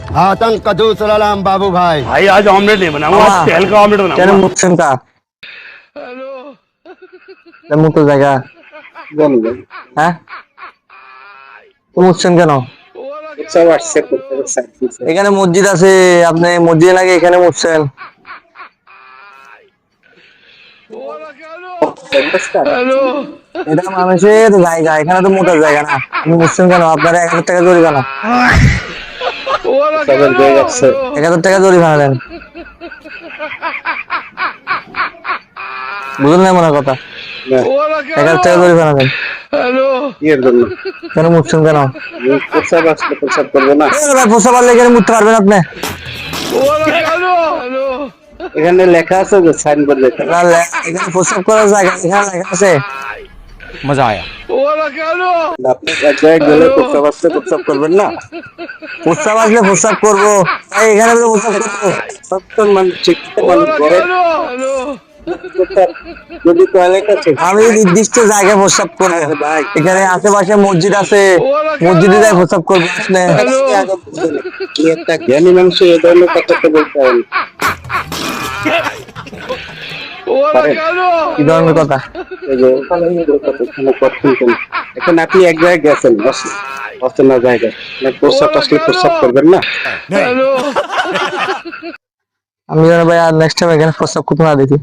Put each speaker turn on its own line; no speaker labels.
आतंक का दूसरा नाम बाबू भाई।
भाई आज ऑमलेट नहीं बनाऊंगा, आज तेल का ऑमलेट
কেন
बनाऊंगा।
মুছছেন কা মুতো জায়গা হ্যাঁ তো মুছছেন কেন এখানে মসজিদ আছে আপনি মসজিদে লাগে এখানে মুছছেন এটা মানুষের জায়গা এখানে তো মোটার জায়গা না আপনি মুছছেন কেন আপনারা 1000 টাকা জরিমানা 1000 টাকা জরিমানা দেন বুঝলেন না মনে কথা 1000 টাকা জরিমানা দেন কেন মুছছেন কেন পোষা পারলে এখানে মুছতে পারবেন আপনি
এখানে লেখা আছে যে সাইনবোর্ড লেখা
এখানে প্রস্রাব করার জায়গা এখানে লেখা আছে
मजा आया।
আপনি এক জায়গায় গেলে প্রস্তাব করবেন না
প্রস্রাব আসলে প্রস্রাব করবো এখানে তো প্রস্রাব করবো
সত্তর মানুষ ঠিক মানুষ ঘরে যদি টয়লেট আছে
আমি নির্দিষ্ট জায়গায় প্রস্রাব করবো এখানে আশেপাশে মসজিদ আছে মসজিদে যাই প্রস্রাব করবো আপনি
কি একটা জ্ঞানী মানুষ এই ধরনের কথা তো বলতে হবে
কি ধরনের কথা
এখন আপনি এক জায়গায় গেছেন অচেনা জায়গায় প্রস্তাব আসলে প্রস্তাব করবেন না
আমি যেন ভাই আর নেক্সট টাইম এখানে প্রস্রাব করতে না দেখি